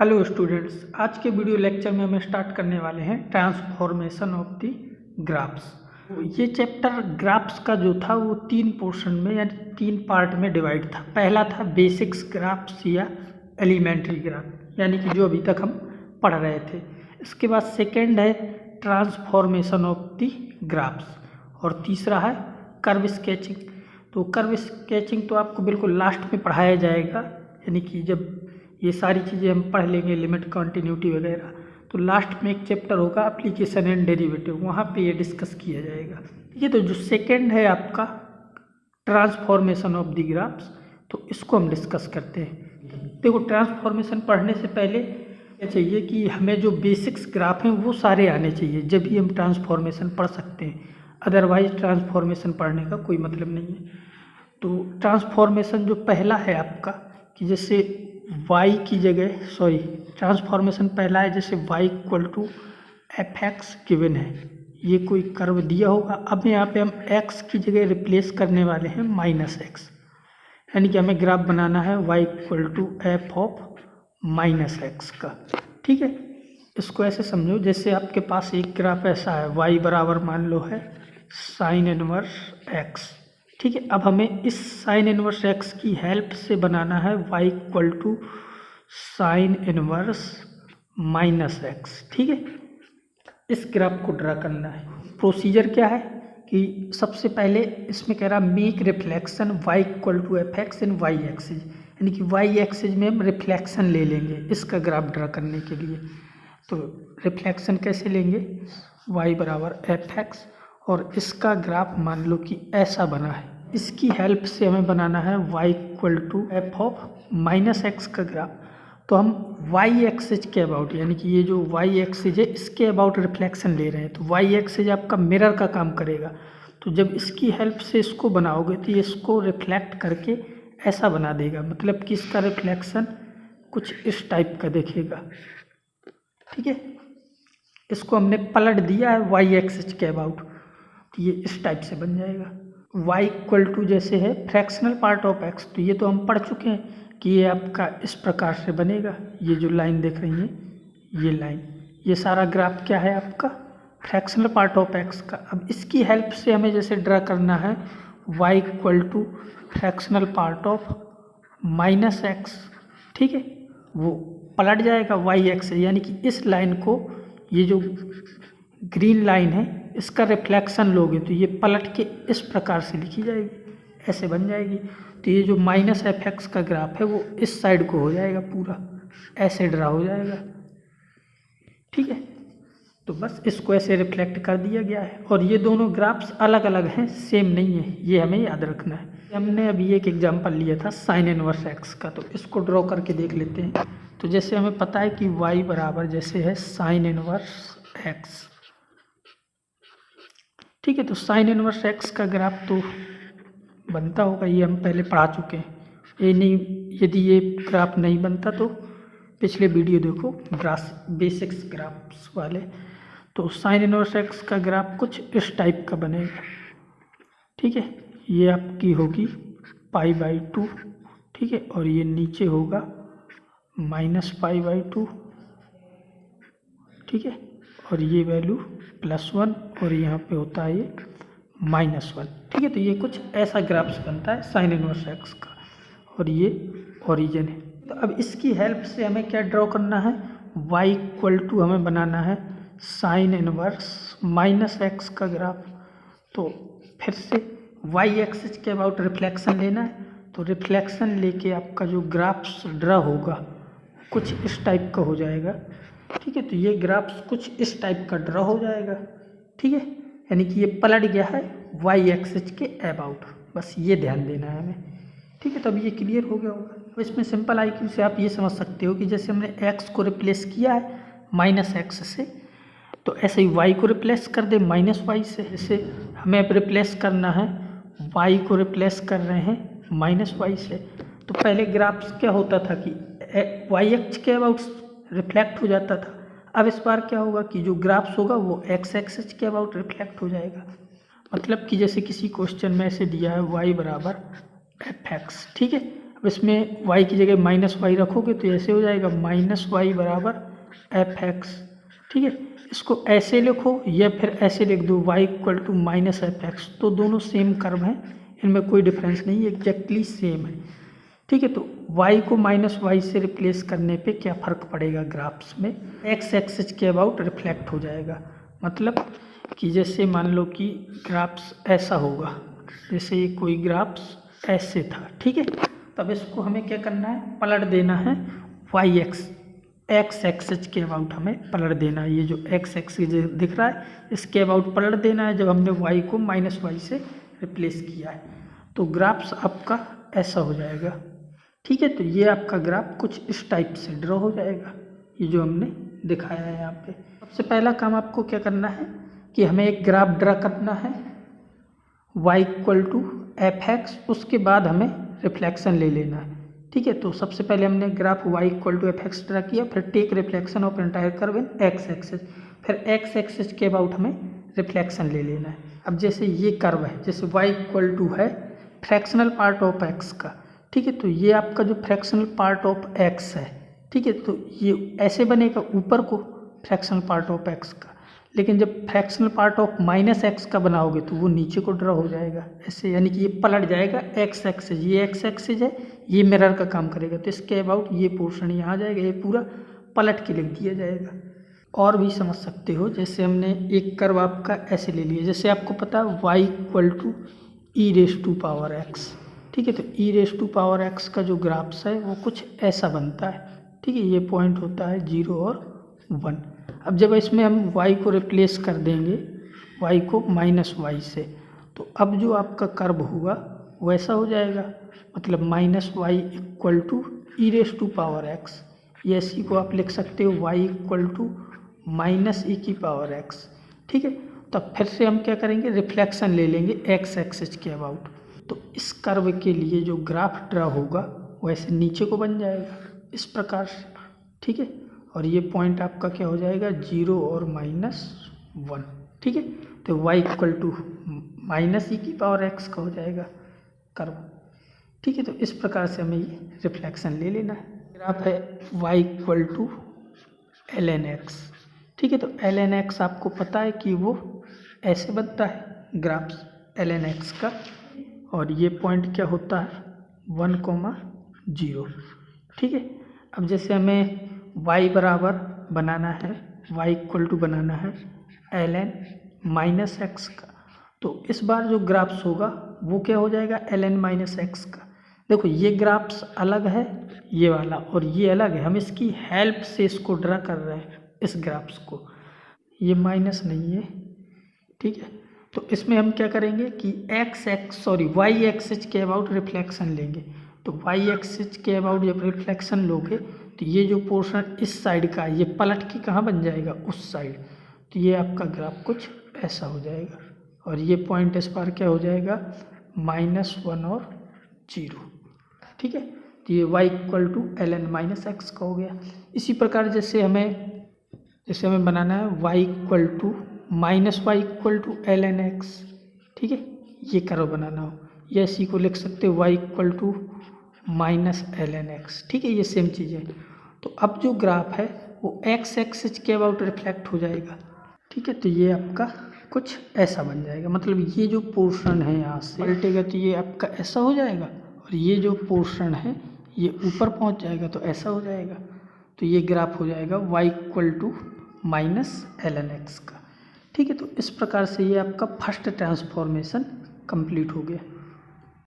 Hello students, आज के video lecture में हम स्टार्ट करने वाले हैं ट्रांसफॉर्मेशन ऑफ द ग्राफ्स। ये चैप्टर ग्राफ्स का जो था वो 3 पोर्शन में यानी 3 पार्ट में डिवाइड था। पहला था बेसिक्स ग्राफ्स या एलिमेंट्री ग्राफ, यानी कि जो अभी तक हम पढ़ रहे थे। इसके बाद सेकेंड है ट्रांसफॉर्मेशन ऑफ द ग्राफ्स और तीसरा है कर्व स्केचिंग। तो कर्व स्केचिंग तो आपको बिल्कुल लास्ट में पढ़ाया जाएगा, यानी कि जब ये सारी चीज़ें हम पढ़ लेंगे, लिमिट, कंटिन्यूटी वगैरह, तो लास्ट में एक चैप्टर होगा एप्लीकेशन एंड डेरिवेटिव, वहाँ पे ये डिस्कस किया जाएगा। ठीक है, तो जो सेकंड है आपका ट्रांसफॉर्मेशन ऑफ द ग्राफ्स, तो इसको हम डिस्कस करते हैं। देखो, ट्रांसफॉर्मेशन पढ़ने से पहले ये चाहिए कि हमें जो बेसिक्स ग्राफ हैं वो सारे आने चाहिए, जब भी हम ट्रांसफॉर्मेशन पढ़ सकते हैं। अदरवाइज ट्रांसफॉर्मेशन पढ़ने का कोई मतलब नहीं है। तो ट्रांसफॉर्मेशन जो पहला है आपका, कि जैसे y की जगह ट्रांसफॉर्मेशन पहला है, जैसे y equal to f x given है, ये कोई कर्व दिया होगा। अब यहाँ पे हम x की जगह रिप्लेस करने वाले हैं -x, यानी कि हमें ग्राफ बनाना है y equal to f of -x का। ठीक है, इसको ऐसे समझो, जैसे आपके पास एक ग्राफ ऐसा है, y बराबर मान लो है साइन इनवर्स x। ठीक है, अब हमें इस साइन इनवर्स x की हेल्प से बनाना है y equal to sine inverse -x। ठीक है, इस ग्राफ को ड्रा करना है। प्रोसीजर क्या है कि सबसे पहले इसमें कह रहा make reflection y equal to f x in y axis, यानी कि y एक्सिस में हम रिफ्लेक्शन ले लेंगे इसका ग्राफ ड्रा करने के लिए। तो रिफ्लेक्शन कैसे लेंगे, y बराबर एफ एक्स, और इसका ग्राफ मान लो कि ऐसा बना है। इसकी हेल्प से हमें बनाना है y equal to f of -x का ग्राफ। तो हम y एक्सिस के अबाउट, यानी कि ये जो y एक्सिस है इसके अबाउट रिफ्लेक्शन ले रहे हैं। तो y एक्सिस आपका मिरर का काम करेगा। तो जब इसकी हेल्प से इसको बनाओगे तो ये इसको रिफ्लेक्ट करके ऐसा बना देगा, मतलब कि इसका रिफ्लेक्शन कुछ इस टाइप का दिखेगा। ठीक है, इसको हमने पलट दिया है y एक्सिस के अबाउट, तो ये इस टाइप से बन जाएगा। y इक्वल टू जैसे है फ्रैक्शनल पार्ट ऑफ x, तो ये तो हम पढ़ चुके हैं कि ये आपका इस प्रकार से बनेगा। ये जो लाइन देख रही है, ये लाइन, ये सारा ग्राफ क्या है आपका फ्रैक्शनल पार्ट ऑफ x का। अब इसकी हेल्प से हमें जैसे ड्रा करना है y equal to fractional part of -x। ठीक है, वो पलट जाएगा y एक्सिस, यानी कि इस लाइन को, ये जो ग्रीन लाइन है इसका रिफ्लेक्शन लोगे तो ये पलट के इस प्रकार से लिखी जाएगी, ऐसे बन जाएगी। तो ये जो -f(x) का ग्राफ है वो इस साइड को हो जाएगा, पूरा ऐसे ड्रा हो जाएगा। ठीक है, तो बस इसको ऐसे रिफ्लेक्ट कर दिया गया है। और ये दोनों ग्राफ्स अलग अलग हैं, सेम नहीं है, ये हमें याद रखना है। हमने अभी एक एग्जांपल लिया था साइन इनवर्स x का, तो इसको ड्रॉ करके देख लेते हैं। तो जैसे हमें पता है कि y बराबर जैसे है साइन इनवर्स x। ठीक है, तो साइन इनवर्स x का ग्राफ तो बनता होगा, ये हम पहले पढ़ा चुके हैं। ये नहीं, यदि ये ग्राफ नहीं बनता तो पिछले वीडियो देखो बेसिक्स ग्राफ्स वाले। तो साइन इनवर्स x का ग्राफ कुछ इस टाइप का बनेगा। ठीक है, ये आपकी होगी π/2। ठीक है, और ये नीचे होगा -π/2। ठीक है, और ये वैल्यू +1 और यहाँ पे होता है ये -1। ठीक है, तो ये कुछ ऐसा ग्राफ्स बनता है साइन इनवर्स x का, और ये ओरिजिन है। तो अब इसकी हेल्प से हमें क्या ड्रॉ करना है, y इक्वल टू हमें बनाना है साइन इनवर्स -x का ग्राफ। तो फिर से y एक्सिस के अबाउट रिफ्लेक्शन लेना है। तो रिफ्लेक्शन लेके आपका जो ग्राफ्स ड्रा होगा कुछ इस टाइप का हो जाएगा। ठीक है, तो ये ग्राफ्स कुछ इस टाइप का ड्रा हो जाएगा। ठीक है, यानी कि ये पलट गया है y एक्सिस के अबाउट, बस ये ध्यान देना है हमें। ठीक है, तो अब ये क्लियर हो गया होगा। अब इसमें सिंपल IQ से आप ये समझ सकते हो कि जैसे हमने x को रिप्लेस किया है -x से, तो ऐसे ही y को रिप्लेस कर दे -y से। जैसे हमें अब रिप्लेस करना है, y को रिप्लेस कर रहे हैं -y से। तो पहले ग्राफ्स क्या होता था कि y एक्सिस के अबाउट रिफ्लेक्ट हो जाता था। अब इस बार क्या होगा कि जो ग्राफ्स होगा वो x एक्सिस के अबाउट रिफ्लेक्ट हो जाएगा। मतलब कि जैसे किसी क्वेश्चन में ऐसे दिया है y बराबर एफ एक्स। ठीक है, अब इसमें y की जगह -y रखोगे तो ऐसे हो जाएगा -y बराबर f(x). ठीक है, इसको ऐसे लिखो या फिर ऐसे लिख दो y = -f(x), तो दोनों सेम कर्व हैं, इनमें कोई डिफरेंस नहीं है, एग्जैक्टली सेम है। ठीक है, तो y को -y से रिप्लेस करने पे क्या फ़र्क पड़ेगा ग्राफ्स में, x एक्सिस के अबाउट रिफ्लेक्ट हो जाएगा। मतलब कि जैसे मान लो कि ग्राफ्स ऐसा होगा, जैसे ये कोई ग्राफ्स ऐसे था। ठीक है, तब इसको हमें क्या करना है, पलट देना है x एक्सिस के अबाउट हमें पलट देना है। ये जो x एक्सिस दिख रहा है इसके अबाउट पलट देना है जब हमने y को -y से रिप्लेस किया है, तो ग्राफ्स आपका ऐसा हो जाएगा। ठीक है, तो ये आपका ग्राफ कुछ इस टाइप से ड्रॉ हो जाएगा, ये जो हमने दिखाया है यहाँ पे। सबसे पहला काम आपको क्या करना है कि हमें एक ग्राफ ड्रा करना है y = f(x), उसके बाद हमें रिफ्लेक्शन ले लेना है। ठीक है, तो सबसे पहले हमने ग्राफ y = f(x) ड्रा किया, फिर take reflection of entire curve in x axis, फिर x एक्सिस के अबाउट हमें रिफ्लेक्शन ले लेना है। अब जैसे ये कर्व है, जैसे y = है फ्रैक्शनल पार्ट ऑफ x का। ठीक है, तो ये आपका जो फ्रैक्शनल पार्ट ऑफ x है, ठीक है, तो ये ऐसे बनेगा ऊपर को फ्रैक्शनल पार्ट ऑफ x का, लेकिन जब फ्रैक्शनल पार्ट ऑफ -x का बनाओगे तो वो नीचे को ड्रॉ हो जाएगा ऐसे, यानी कि ये पलट जाएगा x एक्सिस, ये x एक्सिस है, ये मिरर का काम करेगा, तो इसके अबाउट ये पोर्शन यहाँ आ जाएगा, ये पूरा पलट के लिख दिया जाएगा। और भी समझ सकते हो, जैसे हमने एक कर्व आपका ऐसे ले लिया, जैसे आपको पता है y = e⁻x। ठीक है, तो e⁻x का जो ग्राफ्स है वो कुछ ऐसा बनता है। ठीक है, ये पॉइंट होता है 0 और 1। अब जब इसमें हम y को रिप्लेस कर देंगे y को -y से, तो अब जो आपका कर्व होगा वैसा हो जाएगा, मतलब -y = e⁻x, ये इसी को आप लिख सकते हो y = -e⁻x। ठीक है, तब फिर से हम क्या करेंगे, रिफ्लेक्शन ले लेंगे x एक्सिस के अबाउट, तो इस कर्व के लिए जो ग्राफ ड्रा होगा वैसे नीचे को बन जाएगा इस प्रकार से। ठीक है, और ये पॉइंट आपका क्या हो जाएगा, 0 और -1। ठीक है, तो y = -e⁻x का हो जाएगा कर्व। ठीक है, तो इस प्रकार से हमें ये रिफ्लेक्शन ले लेना है। ग्राफ है y = ln(x). ठीक है, तो ln(x) आपको पता है कि वो ऐसे बनता है ग्राफ्स ln(x) का, और ये पॉइंट क्या होता है 1,0। ठीक है, अब जैसे हमें y बराबर बनाना है, y = बनाना है ln-x का, तो इस बार जो ग्राफ्स होगा वो क्या हो जाएगा, ln-x का। देखो ये ग्राफ्स अलग है ये वाला, और ये अलग है, हम इसकी हेल्प से इसको ड्रा कर रहे हैं इस ग्राफ्स को, ये माइनस नहीं है। ठीक है, तो इसमें हम क्या करेंगे कि y एक्सिस के अबाउट रिफ्लेक्शन लेंगे, तो y एक्सिस के अबाउट जब रिफ्लेक्शन लोगे तो ये जो पोर्शन इस साइड का ये पलट के कहाँ बन जाएगा, उस साइड, तो ये आपका ग्राफ कुछ ऐसा हो जाएगा, और ये पॉइंट इस बार क्या हो जाएगा, -1 और 0। ठीक है, तो ये y = ln-x का हो गया। इसी प्रकार जैसे हमें बनाना है y = ln(x). ठीक है, ये कर्व बनाना हो, या इसी को लिख सकते हो y = -ln(x). ठीक है, ये सेम चीज़ है। तो अब जो ग्राफ है वो x एक्सिस के अबाउट रिफ्लेक्ट हो जाएगा। ठीक है, तो ये आपका कुछ ऐसा बन जाएगा, मतलब ये जो पोर्शन है यहाँ से पलटेगा तो ये आपका ऐसा हो जाएगा, और ये जो पोर्शन है ये ऊपर पहुँच जाएगा तो ऐसा हो जाएगा, तो ये ग्राफ हो जाएगा y = -ln(x) का। ठीक है, तो इस प्रकार से ये आपका फर्स्ट ट्रांसफॉर्मेशन कंप्लीट हो गया।